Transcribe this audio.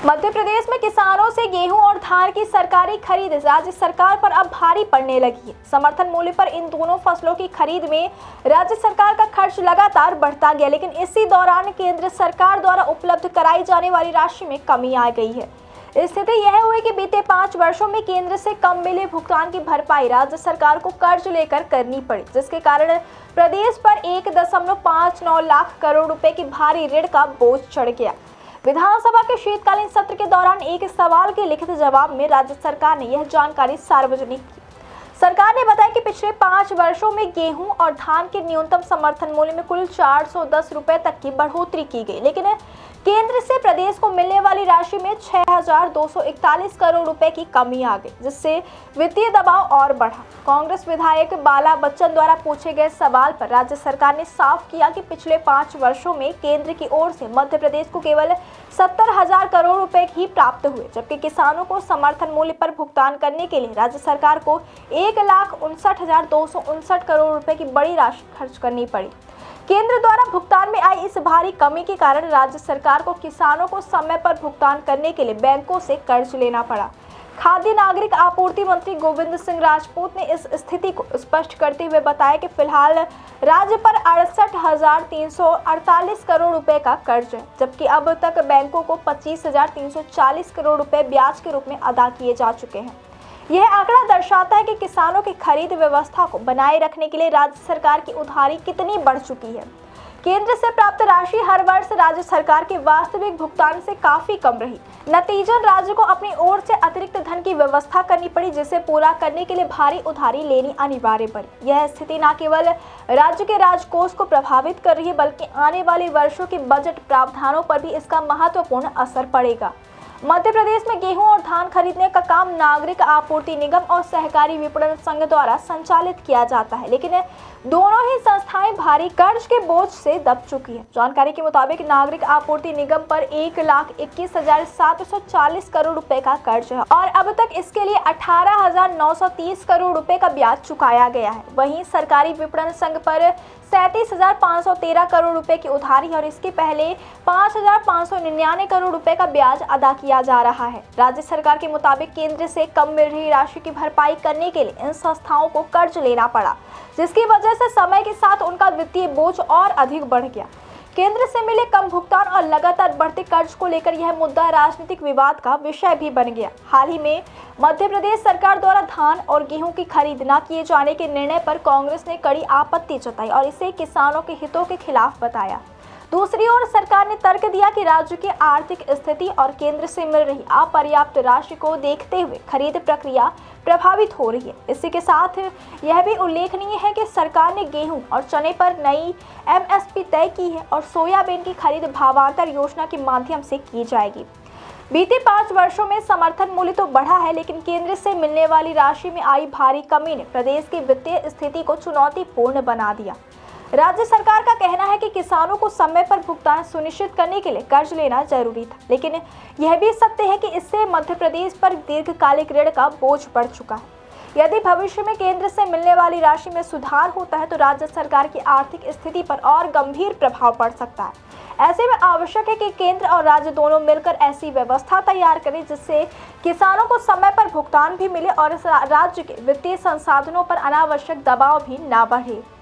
मध्य प्रदेश में किसानों से गेहूं और धान की सरकारी खरीद राज्य सरकार पर अब भारी पड़ने लगी है। समर्थन मूल्य पर इन दोनों फसलों की खरीद में राज्य सरकार का खर्च लगातार बढ़ता गया, लेकिन इसी दौरान केंद्र सरकार द्वारा उपलब्ध कराई जाने वाली राशि में कमी आ गई है। स्थिति यह हुई कि बीते 5 वर्षों में केंद्र से कम मिले भुगतान की भरपाई राज्य सरकार को कर्ज लेकर करनी पड़ी, जिसके कारण प्रदेश पर 1.59 लाख करोड़ रुपए की भारी ऋण का बोझ चढ़ गया। विधानसभा के शीतकालीन सत्र के दौरान एक सवाल के लिखित जवाब में राज्य सरकार ने यह जानकारी सार्वजनिक की। सरकार ने बताया कि पिछले 5 वर्षों में गेहूं और धान के न्यूनतम समर्थन मूल्य में कुल 410 रुपए तक की बढ़ोतरी की गई, लेकिन केंद्र से प्रदेश को मिलने वाली राशि में 6,241 करोड़ रुपए की कमी आ गई, जिससे वित्तीय दबाव और बढ़ा। कांग्रेस विधायक बाला बच्चन द्वारा पूछे गए सवाल पर राज्य सरकार ने साफ किया कि पिछले 5 वर्षों में केंद्र की ओर से मध्य प्रदेश को केवल 70,000 करोड़ रुपए ही प्राप्त हुए, जबकि किसानों को समर्थन मूल्य पर भुगतान करने के लिए राज्य सरकार को 1,59,259 करोड़ रुपए की बड़ी राशि खर्च करनी पड़ी। केंद्र द्वारा भुगतान में आई इस भारी कमी के कारण राज्य सरकार को किसानों को समय पर भुगतान करने के लिए बैंकों से कर्ज लेना पड़ा। खाद्य नागरिक आपूर्ति मंत्री गोविंद सिंह राजपूत ने इस स्थिति को स्पष्ट करते हुए बताया कि फिलहाल राज्य पर 68,348 करोड़ रुपए का कर्ज है, जबकि अब तक बैंकों को 25,340 करोड़ रुपए ब्याज के रूप में अदा किए जा चुके हैं। यह आंकड़ा दर्शाता है कि किसानों की खरीद व्यवस्था को बनाए रखने के लिए राज्य सरकार की उधारी कितनी बढ़ चुकी है। केंद्र से प्राप्त राशि हर वर्ष राज्य सरकार के वास्तविक भुगतान से काफी कम रही। नतीजतन राज्य को अपनी ओर से अतिरिक्त धन की व्यवस्था करनी पड़ी, जिसे पूरा करने के लिए भारी उधारी लेनी अनिवार्य पड़ी। यह स्थिति न केवल राज्य के राजकोष को प्रभावित कर रही है, बल्कि आने वाले वर्षों के बजट प्रावधानों पर भी इसका महत्वपूर्ण असर पड़ेगा। मध्य प्रदेश में गेहूं और धान खरीदने का काम नागरिक आपूर्ति निगम और सहकारी विपणन संघ द्वारा संचालित किया जाता है, लेकिन दोनों ही संस्थाएं भारी कर्ज के बोझ से दब चुकी है। जानकारी के मुताबिक नागरिक आपूर्ति निगम पर 1,21,740 करोड़ रुपए का कर्ज है और अब तक इसके लिए 18,930 करोड़ रुपए का ब्याज चुकाया गया है। वहीं सरकारी विपणन संघ पर 37,513 करोड़ रुपए की उधारी है और इसके पहले 5,599 करोड़ रुपए का ब्याज अदा किया जा रहा है। राज्य सरकार के मुताबिक केंद्र से कम मिल रही राशि की भरपाई करने के लिए इन संस्थाओं को कर्ज लेना पड़ा, जिसकी वजह से समय के साथ उनका वित्तीय बोझ और अधिक बढ़ गया। केंद्र से मिले कम भुगतान और लगातार बढ़ते कर्ज को लेकर यह मुद्दा राजनीतिक विवाद का विषय भी बन गया। हाल ही में मध्य प्रदेश सरकार द्वारा धान और गेहूं की खरीद न किए जाने के निर्णय पर कांग्रेस ने कड़ी आपत्ति जताई और इसे किसानों के हितों के खिलाफ बताया। दूसरी ओर सरकार ने तर्क दिया कि राज्य की आर्थिक स्थिति और केंद्र से मिल रही अपर्याप्त राशि को देखते हुए खरीद प्रक्रिया प्रभावित हो रही है। इसी के साथ यह भी उल्लेखनीय है कि सरकार ने गेहूं और चने पर नई MSP तय की है और सोयाबीन की खरीद भावांतर योजना के माध्यम से की जाएगी। बीते 5 वर्षों में समर्थन मूल्य तो बढ़ा है, लेकिन केंद्र से मिलने वाली राशि में आई भारी कमी ने प्रदेश की वित्तीय स्थिति को चुनौतीपूर्ण बना दिया। राज्य सरकार का कहना है कि किसानों को समय पर भुगतान सुनिश्चित करने के लिए कर्ज लेना जरूरी था, लेकिन यह भी सत्य है कि इससे मध्य प्रदेश पर दीर्घकालिक ऋण का बोझ बढ़ चुका है। यदि भविष्य में केंद्र से मिलने वाली राशि में सुधार होता है तो राज्य सरकार की आर्थिक स्थिति पर और गंभीर प्रभाव पड़ सकता है। ऐसे में आवश्यक है कि केंद्र और राज्य दोनों मिलकर ऐसी व्यवस्था तैयार करें जिससे किसानों को समय पर भुगतान भी मिले और राज्य के वित्तीय संसाधनों पर अनावश्यक दबाव भी न बढ़े।